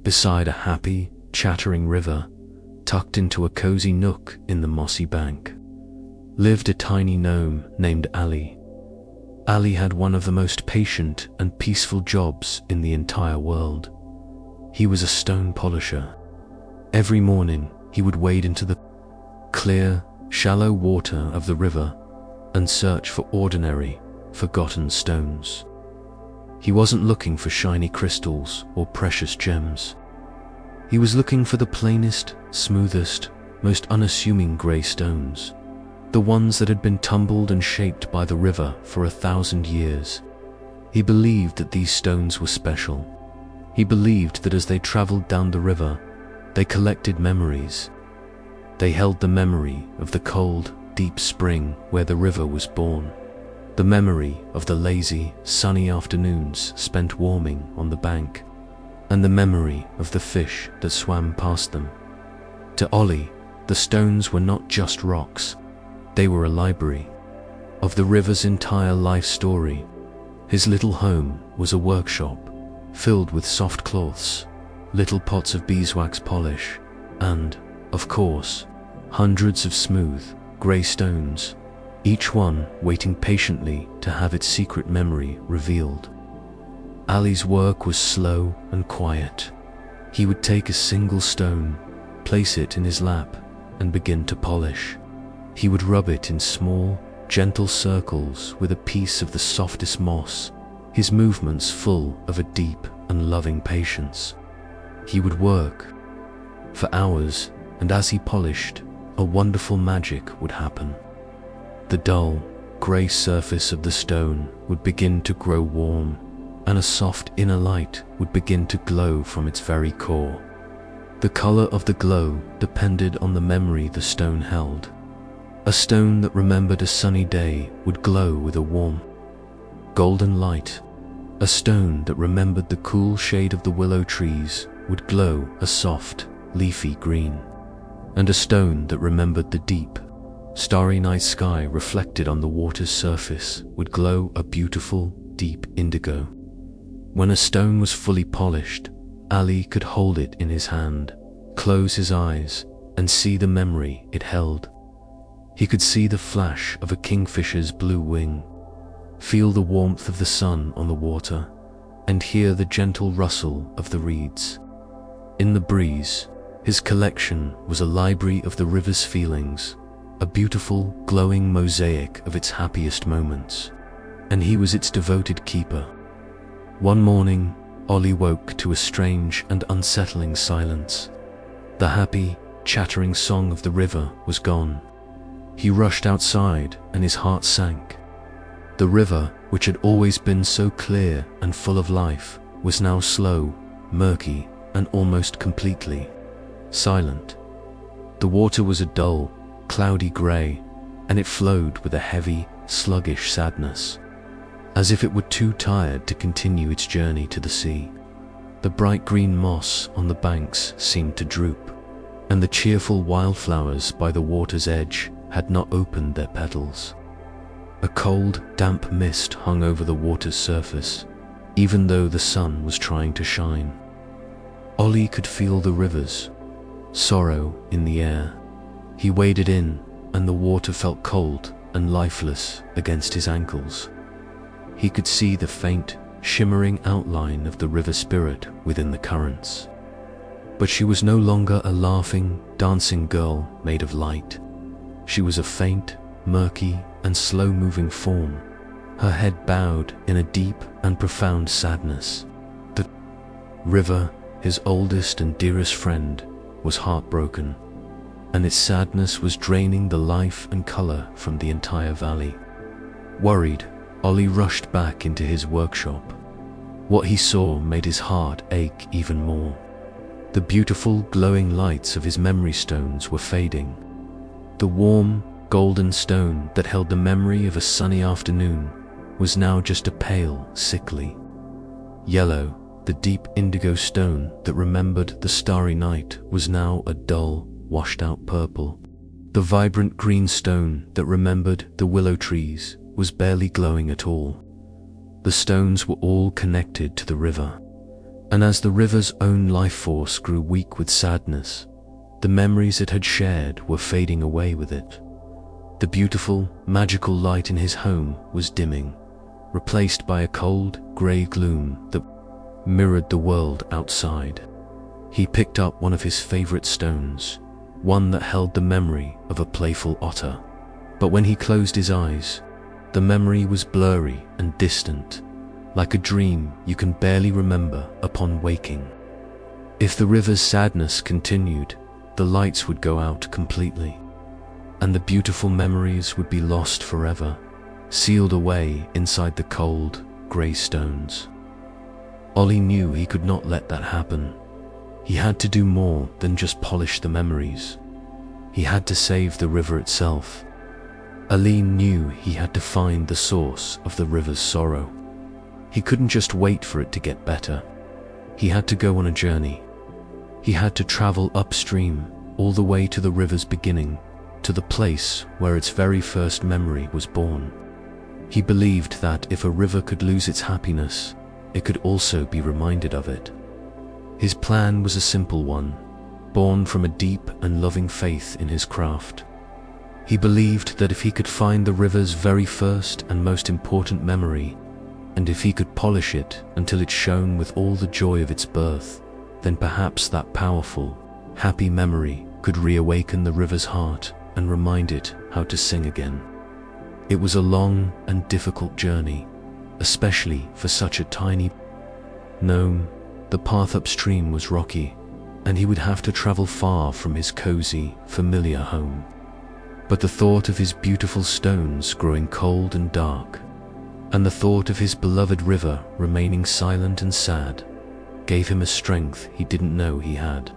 Beside a happy, chattering river, tucked into a cozy nook in the mossy bank, lived a tiny gnome named Olly. Olly had one of the most patient and peaceful jobs in the entire world. He was a stone polisher. Every morning, he would wade into the clear, shallow water of the river and search for ordinary, forgotten stones. He wasn't looking for shiny crystals or precious gems. He was looking for the plainest, smoothest, most unassuming grey stones, the ones that had been tumbled and shaped by the river for 1,000 years. He believed that these stones were special. He believed that as they traveled down the river, they collected memories. They held the memory of the cold, deep spring where the river was born, the memory of the lazy, sunny afternoons spent warming on the bank, and the memory of the fish that swam past them. To Olly, the stones were not just rocks. They were a library of the river's entire life story. His little home was a workshop filled with soft cloths, little pots of beeswax polish, and, of course, hundreds of smooth, grey stones, each one waiting patiently to have its secret memory revealed. Olly's work was slow and quiet. He would take a single stone, place it in his lap, and begin to polish. He would rub it in small, gentle circles with a piece of the softest moss, his movements full of a deep and loving patience. He would work for hours, and as he polished, a wonderful magic would happen. The dull, grey surface of the stone would begin to grow warm, and a soft inner light would begin to glow from its very core. The color of the glow depended on the memory the stone held. A stone that remembered a sunny day would glow with a warm, golden light. A stone that remembered the cool shade of the willow trees would glow a soft, leafy green. And a stone that remembered the deep, starry night sky reflected on the water's surface would glow a beautiful, deep indigo. When a stone was fully polished, Olly could hold it in his hand, close his eyes, and see the memory it held. He could see the flash of a kingfisher's blue wing, feel the warmth of the sun on the water, and hear the gentle rustle of the reeds. In the breeze, his collection was a library of the river's feelings, a beautiful, glowing mosaic of its happiest moments, and he was its devoted keeper. One morning, Olly woke to a strange and unsettling silence. The happy, chattering song of the river was gone. He rushed outside and his heart sank. The river, which had always been so clear and full of life, was now slow, murky, and almost completely silent. The water was a dull, cloudy grey, and it flowed with a heavy, sluggish sadness, as if it were too tired to continue its journey to the sea. The bright green moss on the banks seemed to droop, and the cheerful wildflowers by the water's edge had not opened their petals. A cold, damp mist hung over the water's surface, even though the sun was trying to shine. Olly could feel the river's sorrow in the air. He waded in, and the water felt cold and lifeless against his ankles. He could see the faint, shimmering outline of the river spirit within the currents. But she was no longer a laughing, dancing girl made of light. She was a faint, murky, and slow-moving form, her head bowed in a deep and profound sadness. The river, his oldest and dearest friend, was heartbroken, and its sadness was draining the life and color from the entire valley. Worried, Olly rushed back into his workshop. What he saw made his heart ache even more. The beautiful, glowing lights of his memory stones were fading. The warm, golden stone that held the memory of a sunny afternoon was now just a pale, sickly yellow. The deep indigo stone that remembered the starry night was now a dull, washed-out purple. The vibrant green stone that remembered the willow trees was barely glowing at all. The stones were all connected to the river, And as the river's own life force grew weak with sadness, the memories it had shared were fading away with it. The beautiful, magical light in his home was dimming, replaced by a cold, grey gloom that mirrored the world outside. He picked up one of his favorite stones, one that held the memory of a playful otter. But when he closed his eyes, the memory was blurry and distant, like a dream you can barely remember upon waking. If the river's sadness continued, the lights would go out completely, and the beautiful memories would be lost forever, sealed away inside the cold, grey stones. Olly knew he could not let that happen. He had to do more than just polish the memories. He had to save the river itself. Olly knew he had to find the source of the river's sorrow. He couldn't just wait for it to get better. He had to go on a journey. He had to travel upstream, all the way to the river's beginning, to the place where its very first memory was born. He believed that if a river could lose its happiness, it could also be reminded of it. His plan was a simple one, born from a deep and loving faith in his craft. He believed that if he could find the river's very first and most important memory, and if he could polish it until it shone with all the joy of its birth, then perhaps that powerful, happy memory could reawaken the river's heart and remind it how to sing again. It was a long and difficult journey, especially for such a tiny gnome. The path upstream was rocky, and he would have to travel far from his cozy, familiar home. But the thought of his beautiful stones growing cold and dark, and the thought of his beloved river remaining silent and sad, gave him a strength he didn't know he had.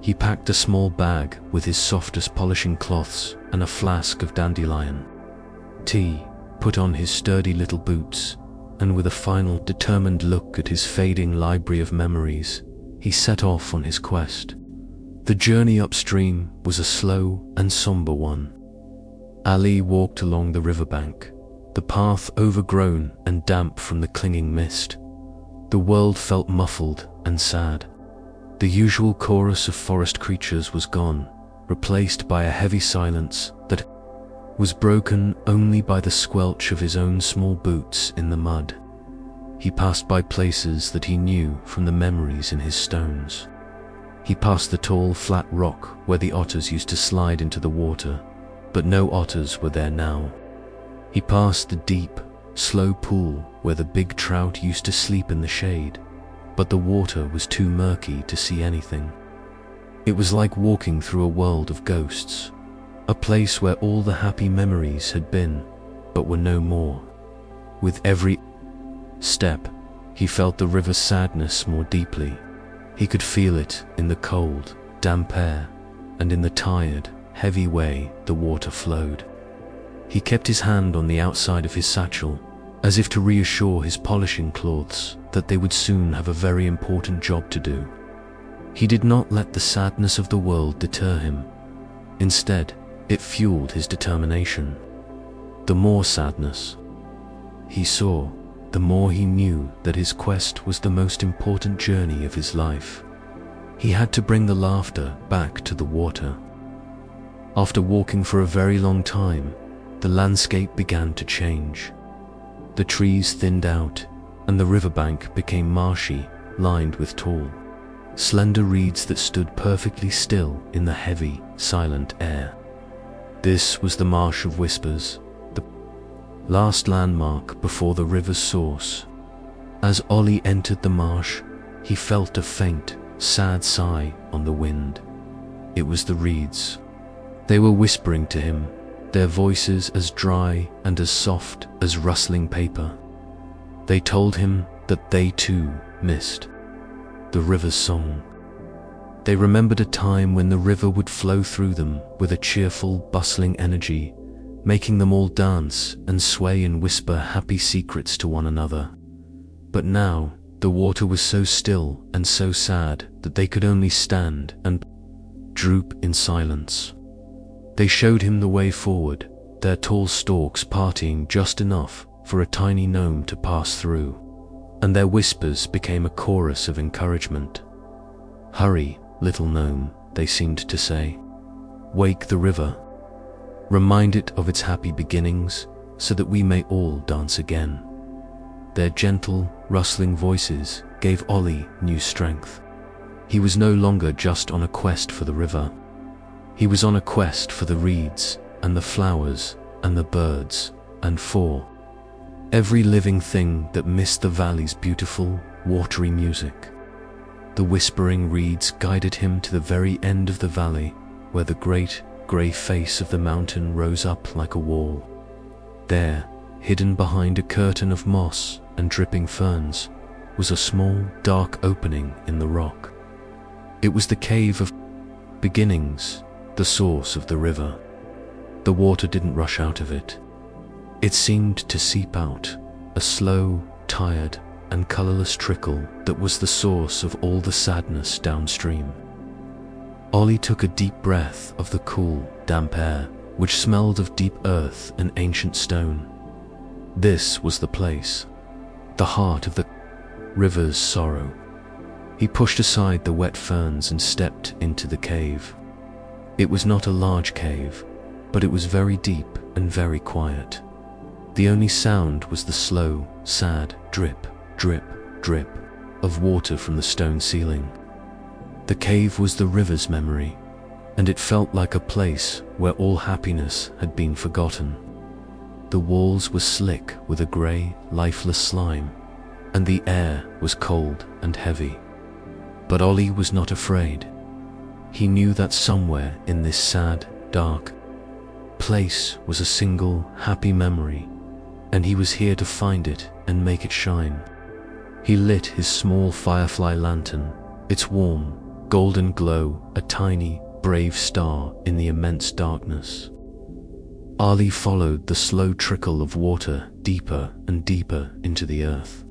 He packed a small bag with his softest polishing cloths and a flask of dandelion tea, put on his sturdy little boots, and with a final determined look at his fading library of memories, he set off on his quest. The journey upstream was a slow and somber one. Olly walked along the riverbank, the path overgrown and damp from the clinging mist. The world felt muffled and sad. The usual chorus of forest creatures was gone, replaced by a heavy silence that was broken only by the squelch of his own small boots in the mud. He passed by places that he knew from the memories in his stones. He passed the tall, flat rock where the otters used to slide into the water, but no otters were there now. He passed the deep, slow pool where the big trout used to sleep in the shade, but the water was too murky to see anything. It was like walking through a world of ghosts, a place where all the happy memories had been, but were no more. With every step, he felt the river's sadness more deeply. He could feel it in the cold, damp air, and in the tired, heavy way the water flowed. He kept his hand on the outside of his satchel, as if to reassure his polishing cloths that they would soon have a very important job to do. He did not let the sadness of the world deter him. Instead, it fueled his determination. The more sadness he saw, the more he knew that his quest was the most important journey of his life. He had to bring the laughter back to the water. After walking for a very long time, the landscape began to change. The trees thinned out, and the riverbank became marshy, lined with tall, slender reeds that stood perfectly still in the heavy, silent air. This was the Marsh of Whispers, the last landmark before the river's source. As Olly entered the marsh, he felt a faint, sad sigh on the wind. It was the reeds. They were whispering to him, their voices as dry and as soft as rustling paper. They told him that they too missed the river's song. They remembered a time when the river would flow through them with a cheerful, bustling energy, making them all dance and sway and whisper happy secrets to one another. But now, the water was so still and so sad that they could only stand and droop in silence. They showed him the way forward, their tall stalks parting just enough for a tiny gnome to pass through. and their whispers became a chorus of encouragement. "Hurry, little gnome," they seemed to say. "Wake the river. Remind it of its happy beginnings, so that we may all dance again." Their gentle, rustling voices gave Olly new strength. He was no longer just on a quest for the river. He was on a quest for the reeds and the flowers and the birds, and for every living thing that missed the valley's beautiful, watery music. The whispering reeds guided him to the very end of the valley, where the great, grey face of the mountain rose up like a wall. There, hidden behind a curtain of moss and dripping ferns, was a small, dark opening in the rock. It was the cave of beginnings, the source of the river. The water didn't rush out of it. It seemed to seep out, a slow, tired, and colourless trickle that was the source of all the sadness downstream. Olly took a deep breath of the cool, damp air, which smelled of deep earth and ancient stone. This was the place, the heart of the river's sorrow. He pushed aside the wet ferns and stepped into the cave. It was not a large cave, but it was very deep and very quiet. The only sound was the slow, sad drip, drip, drip of water from the stone ceiling. The cave was the river's memory, and it felt like a place where all happiness had been forgotten. The walls were slick with a grey, lifeless slime, and the air was cold and heavy. But Olly was not afraid. He knew that somewhere in this sad, dark place was a single, happy memory, and he was here to find it and make it shine. He lit his small firefly lantern, its warm, golden glow a tiny, brave star in the immense darkness. Olly followed the slow trickle of water deeper and deeper into the earth.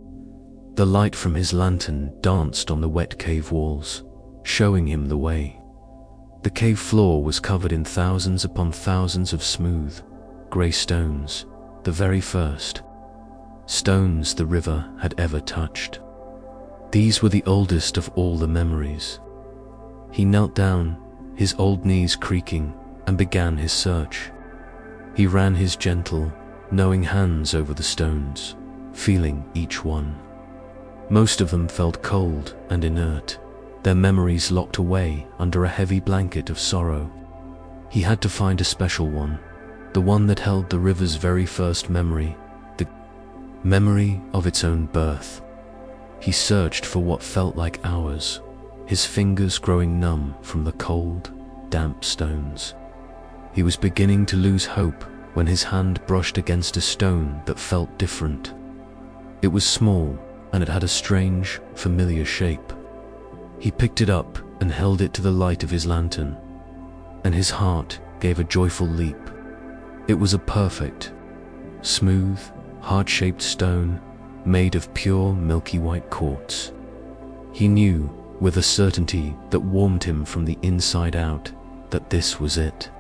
The light from his lantern danced on the wet cave walls, showing him the way. The cave floor was covered in thousands upon thousands of smooth, grey stones, the very first stones the river had ever touched. These were the oldest of all the memories. He knelt down, his old knees creaking, and began his search. He ran his gentle, knowing hands over the stones, feeling each one. Most of them felt cold and inert, their memories locked away under a heavy blanket of sorrow. He had to find a special one, the one that held the river's very first memory, the memory of its own birth. He searched for what felt like hours, his fingers growing numb from the cold, damp stones. He was beginning to lose hope when his hand brushed against a stone that felt different. It was small, and it had a strange, familiar shape. He picked it up and held it to the light of his lantern, and his heart gave a joyful leap. It was a perfect, smooth, heart-shaped stone made of pure milky white quartz. He knew, with a certainty that warmed him from the inside out, that this was it.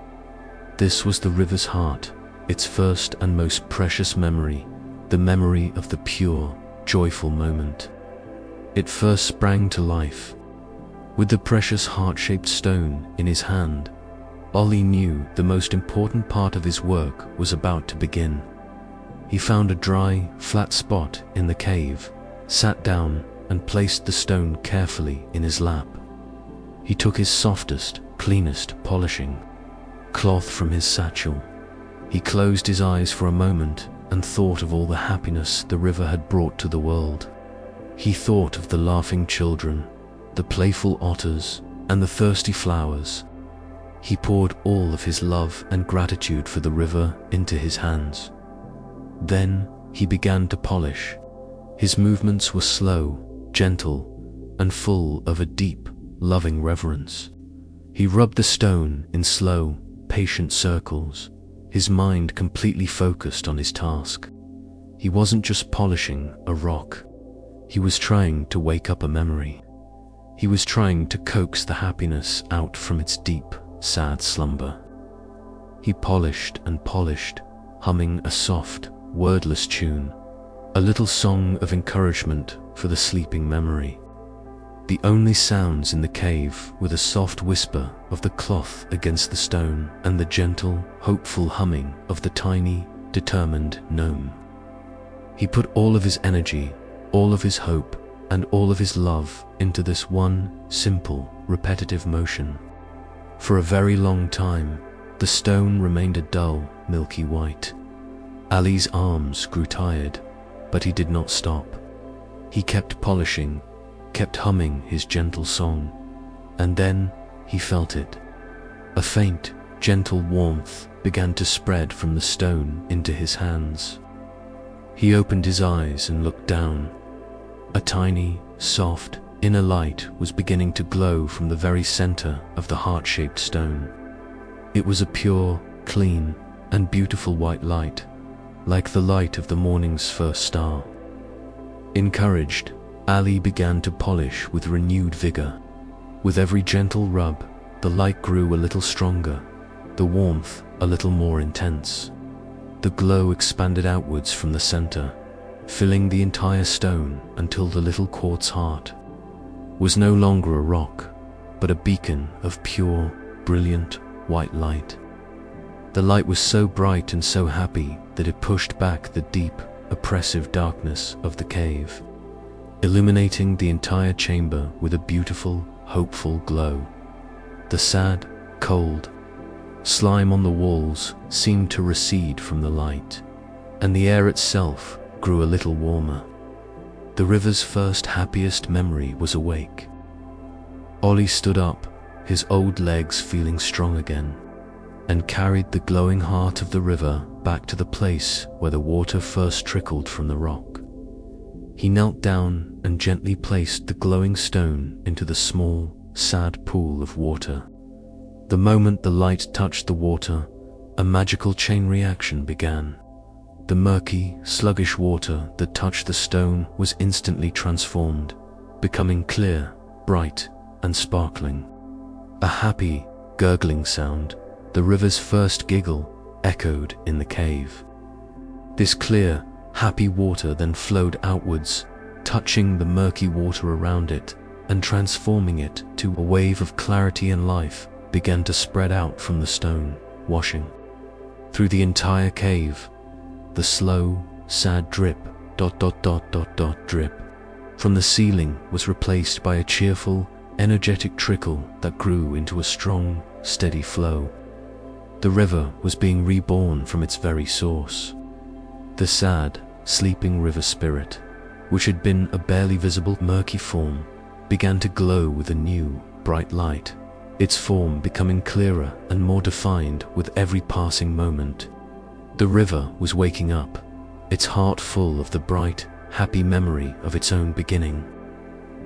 This was the river's heart, its first and most precious memory, the memory of the pure, joyful moment. It first sprang to life. With the precious heart-shaped stone in his hand, Olly knew the most important part of his work was about to begin. He found a dry, flat spot in the cave, sat down, and placed the stone carefully in his lap. He took his softest, cleanest polishing cloth from his satchel. He closed his eyes for a moment and thought of all the happiness the river had brought to the world. He thought of the laughing children, the playful otters, and the thirsty flowers. He poured all of his love and gratitude for the river into his hands. Then he began to polish. His movements were slow, gentle, and full of a deep, loving reverence. He rubbed the stone in slow, patient circles, his mind completely focused on his task. He wasn't just polishing a rock. He was trying to wake up a memory. He was trying to coax the happiness out from its deep, sad slumber. He polished and polished, humming a soft, wordless tune, a little song of encouragement for the sleeping memory. The only sounds in the cave were the soft whisper of the cloth against the stone and the gentle, hopeful humming of the tiny, determined gnome. He put all of his energy, all of his hope, and all of his love into this one simple, repetitive motion. For a very long time, the stone remained a dull, milky white. Olly's arms grew tired, but he did not stop. He kept polishing, kept humming his gentle song, and then he felt it. A faint, gentle warmth began to spread from the stone into his hands. He opened his eyes and looked down. A tiny, soft, inner light was beginning to glow from the very center of the heart-shaped stone. It was a pure, clean, and beautiful white light, like the light of the morning's first star. Encouraged, Olly began to polish with renewed vigor. With every gentle rub, the light grew a little stronger, the warmth a little more intense. The glow expanded outwards from the center, filling the entire stone until the little quartz heart was no longer a rock, but a beacon of pure, brilliant, white light. The light was so bright and so happy that it pushed back the deep, oppressive darkness of the cave, illuminating the entire chamber with a beautiful, hopeful glow. The sad, cold slime on the walls seemed to recede from the light, and the air itself grew a little warmer. The river's first happiest memory was awake. Olly stood up, his old legs feeling strong again, and carried the glowing heart of the river back to the place where the water first trickled from the rock. He knelt down and gently placed the glowing stone into the small, sad pool of water. The moment the light touched the water, a magical chain reaction began. The murky, sluggish water that touched the stone was instantly transformed, becoming clear, bright, and sparkling. A happy, gurgling sound, the river's first giggle, echoed in the cave. This clear, happy water then flowed outwards, touching the murky water around it and transforming it to a wave of clarity and life began to spread out from the stone, washing through the entire cave. The slow, sad drip, drip from the ceiling was replaced by a cheerful, energetic trickle that grew into a strong, steady flow. The river was being reborn from its very source. The sad, sleeping river spirit, which had been a barely visible murky form, began to glow with a new, bright light, its form becoming clearer and more defined with every passing moment. The river was waking up, its heart full of the bright, happy memory of its own beginning.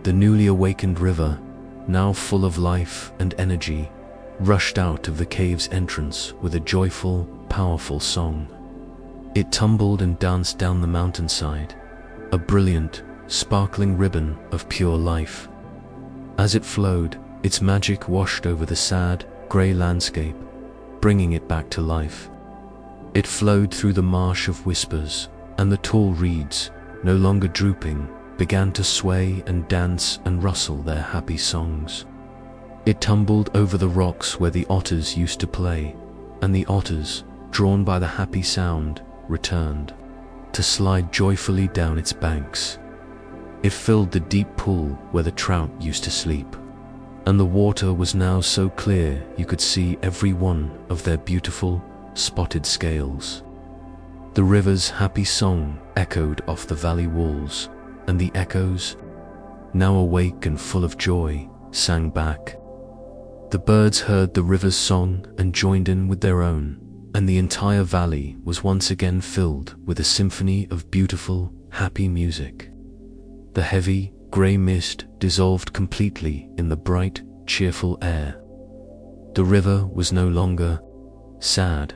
The newly awakened river, now full of life and energy, rushed out of the cave's entrance with a joyful, powerful song. It tumbled and danced down the mountainside, a brilliant, sparkling ribbon of pure life. As it flowed, its magic washed over the sad, grey landscape, bringing it back to life. It flowed through the marsh of whispers, and the tall reeds, no longer drooping, began to sway and dance and rustle their happy songs. It tumbled over the rocks where the otters used to play, and the otters, drawn by the happy sound, returned to slide joyfully down its banks. It filled the deep pool where the trout used to sleep, and the water was now so clear you could see every one of their beautiful, spotted scales. The river's happy song echoed off the valley walls, and the echoes, now awake and full of joy, sang back. The birds heard the river's song and joined in with their own, and the entire valley was once again filled with a symphony of beautiful, happy music. The heavy, grey mist dissolved completely in the bright, cheerful air. The river was no longer sad.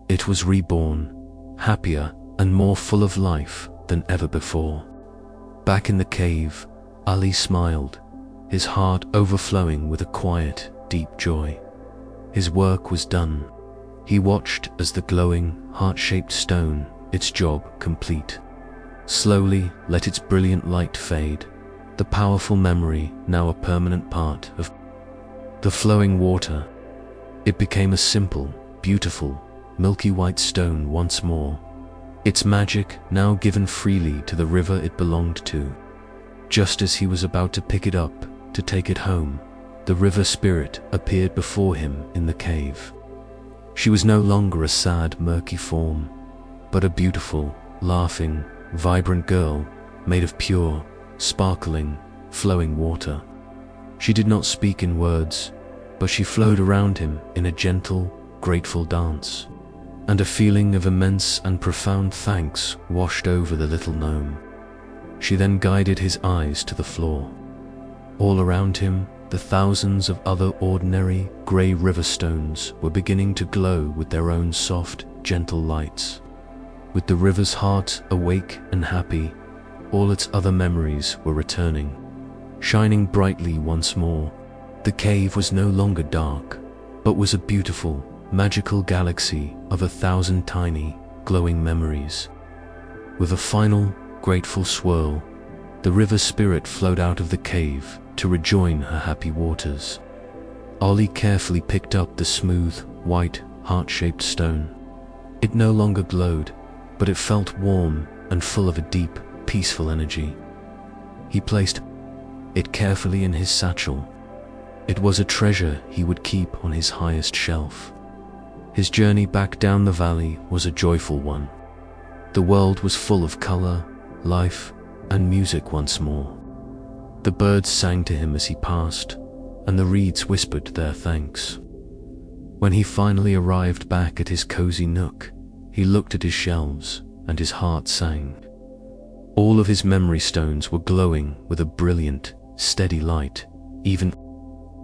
It was reborn, happier and more full of life than ever before. Back in the cave, Olly smiled, his heart overflowing with a quiet, deep joy. His work was done. He watched as the glowing, heart-shaped stone, its job complete, slowly let its brilliant light fade, the powerful memory now a permanent part of the flowing water. It became a simple, beautiful, milky white stone once more, its magic now given freely to the river it belonged to. Just as he was about to pick it up, to take it home, the river spirit appeared before him in the cave. She was no longer a sad, murky form, but a beautiful, laughing, vibrant girl made of pure, sparkling, flowing water. She did not speak in words, but she flowed around him in a gentle, grateful dance, and a feeling of immense and profound thanks washed over the little gnome. She then guided his eyes to the floor. All around him, the thousands of other ordinary, grey river stones were beginning to glow with their own soft, gentle lights. With the river's heart awake and happy, all its other memories were returning, shining brightly once more. The cave was no longer dark, but was a beautiful, magical galaxy of 1,000 tiny, glowing memories. With a final, grateful swirl, the river spirit flowed out of the cave to rejoin her happy waters. Olly carefully picked up the smooth, white, heart-shaped stone. It no longer glowed, but it felt warm and full of a deep, peaceful energy. He placed it carefully in his satchel. It was a treasure he would keep on his highest shelf. His journey back down the valley was a joyful one. The world was full of color, life, and music once more. The birds sang to him as he passed, and the reeds whispered their thanks. When he finally arrived back at his cozy nook, he looked at his shelves, and his heart sang. All of his memory stones were glowing with a brilliant, steady light, even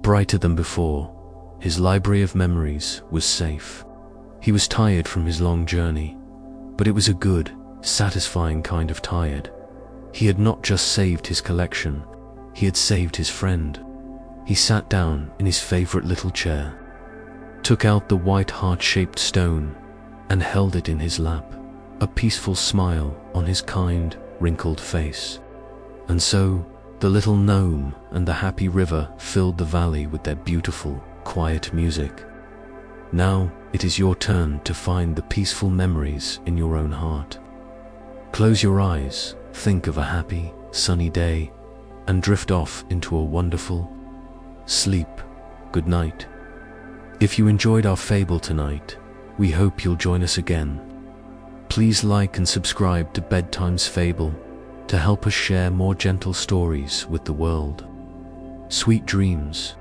brighter than before. His library of memories was safe. He was tired from his long journey, but it was a good, satisfying kind of tired. He had not just saved his collection, he had saved his friend. He sat down in his favorite little chair, took out the white heart-shaped stone, and held it in his lap, a peaceful smile on his kind, wrinkled face. And so, the little gnome and the happy river filled the valley with their beautiful, quiet music. Now, it is your turn to find the peaceful memories in your own heart. Close your eyes, think of a happy, sunny day, and drift off into a wonderful sleep. Good night. If you enjoyed our fable tonight, we hope you'll join us again. Please like and subscribe to Bedtimes Fable to help us share more gentle stories with the world. Sweet dreams.